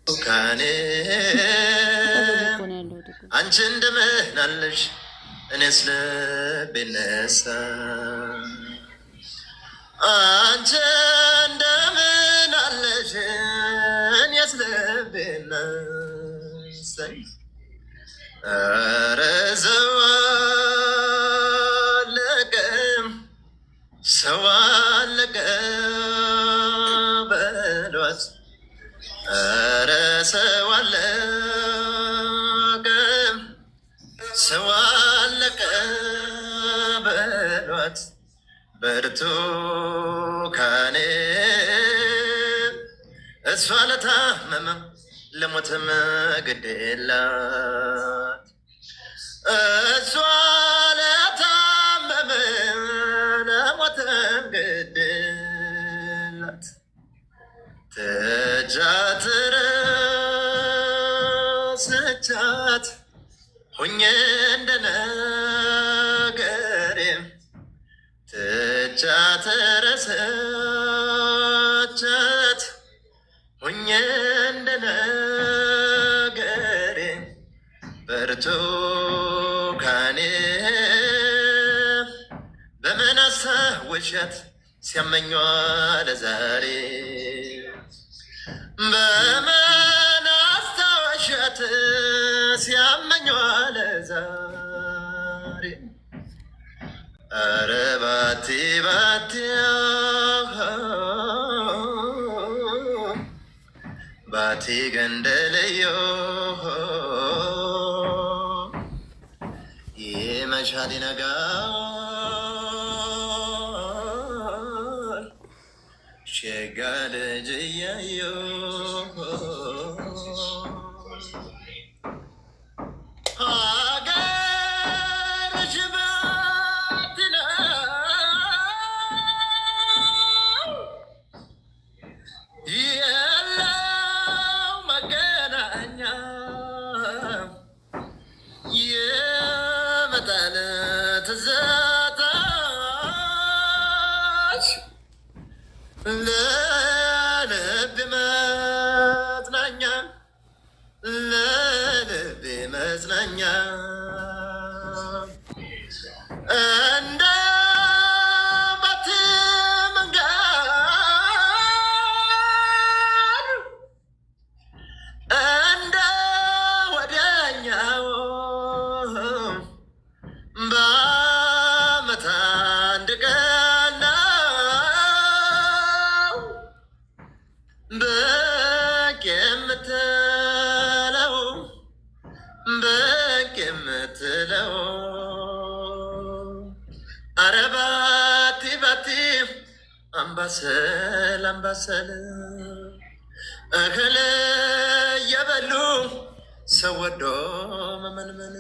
ካኔ አንቺ እንደምን አለሽ እኔስ ልቤ ነሳ አንቺ እንደምን አለሽ እኔስ ልቤ ነሳ ኧረ ሰው አለቀ በሏት ኧረ ሰው አለቀ በሏት ብርቱካኔ እሷ ለታመመ ለሞተም ግድ የላት እሷ ለታመመ ለሞተም ግድ የላት ትጃት ረስቻት ሁኜ እንደነገሬ ትጃት ረስቻት ሁኜ እንደነገሬ ብርቱካኔ በምን አስታወሻት ሲያመኝ ዋለ ዛሬ በምን አስታወሻት ሲያመኝ ዋለ ዛሬ ኧረ ባቲ ባቲ ባቲ ገንደልዮ ይመሻል ይነጋል ሸጋ ልጅ እያየሁ ሀገርሽ ባት ነው የለው መገናኛ የመጣል ትዝታሽ ለልቤ መጽናኛ ለልቤ መጽናኛ እንደ ባቲ መንገድ እንደ ወዲያኛው በዓመት አንድ ቀን ነው ብቅ የምትለው ብቅ የምትለው ኧረ ባቲ ባቲ አምባሰል አምባሰል እህል እየበሉ ሰው ወዶ መመንመን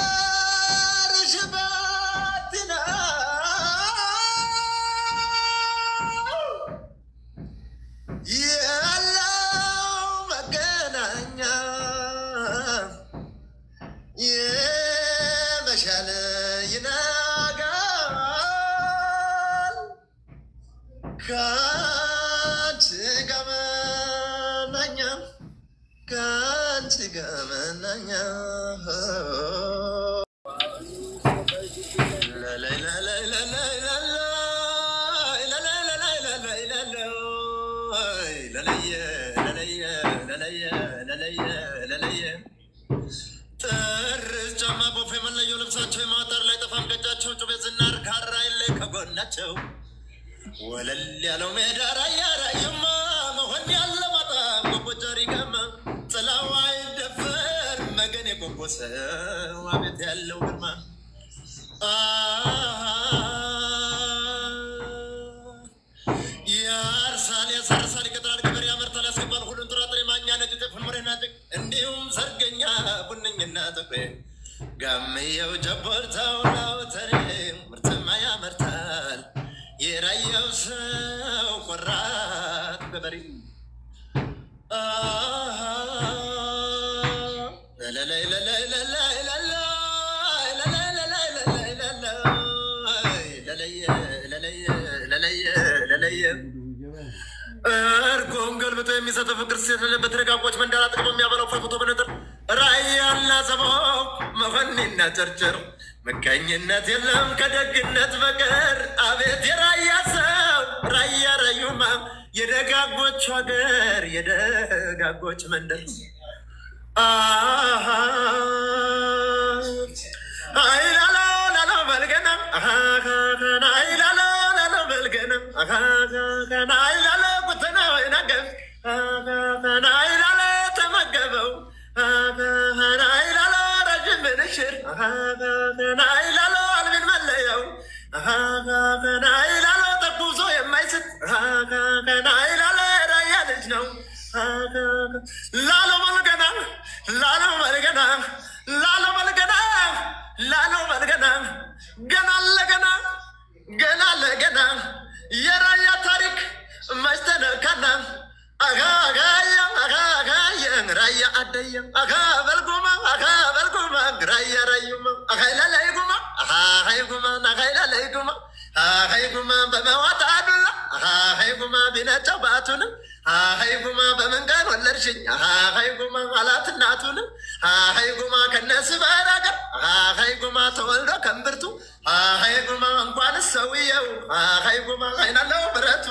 ሀገርሽ ባት ነው የለው መገናኛ የመሻል ይነጋል ከአንቺ ጋር መናኛ ከአንቺ ጋር መናኛ ጥርስ ጫማ ቦፌ መለዮ ልብሳቸው የማጠር ላይ ጠፋም ገጃቸው ጩቤ ዝናር ካራ የለ ከጎናቸው ወለል ያለው ሜዳ ራያ ራይማ መሆን ያለ ማጣ ጎጎጃሪ ገማ ጥላው አይደፈር መገን የጎጎሰው አቤት ያለው ግርማ ያርሳል ያሳርሳል ይቀጥራል ገበሬ ያመርታል ያስገባል ሁሉን ጥራጥሬ ማኛ ነጭ ጤፉን ምሬና ጭቅ እንዲሁም ሰርገኛ ቡነኝና ጥቁሬ ጋምየው ጀቦርታው ላውተሬ ምርትማ ያመርታል የራየው ሰው ቆራጥ ገበሬ እርጎን ገልብጦ የሚሰጠው ፍቅር ስለሌለበት ረጋጎች መንደር አጥቅሞ የሚያበላው ፈርፍቶ በነጥር ራያና ዘመው መሆንና ጨርጨር ምቀኝነት የለም ከደግነት በቀር አቤት የራያ ሰው ራያ ራዩማ የደጋጎች ሀገር የደጋጎች መንደር አይላላ ላላ በልገና አይላላ ላላ በልገና አይላላ ቁተና ወይናገብ አይላላ ተመገበው አይላላ ረጅም ብንሽር አይላላ አልብን መለየው አይላላ ተኩሶ የማይስት አይላላ ራያ ልጅ ነው ላሎ መልገና ላሎ መልገና ላሎ መልገና ላሎ መልገና ገና ለገና ገና ለገና የራያ ታሪክ መስተነካና አጋጋያ አጋጋያ ራያ አደየ አጋ በልጉማ ራያ ራዩማ አጋይላላይጉማ አጋይጉማ ናጋይላላይጉማ አጋይጉማ በመዋታ አዱላ አጋይጉማ ቢነጨው ባቱን አጋይጉማ በመንገድ ወለድሽኝ አጋይጉማ አላት እናቱን አጋይጉማ ከነስ ባራገር አጋይጉማ ተወልዶ ከንብርቱ አጋይጉማ እንኳን ሰውየው አጋይጉማ አይናለው ብረቱ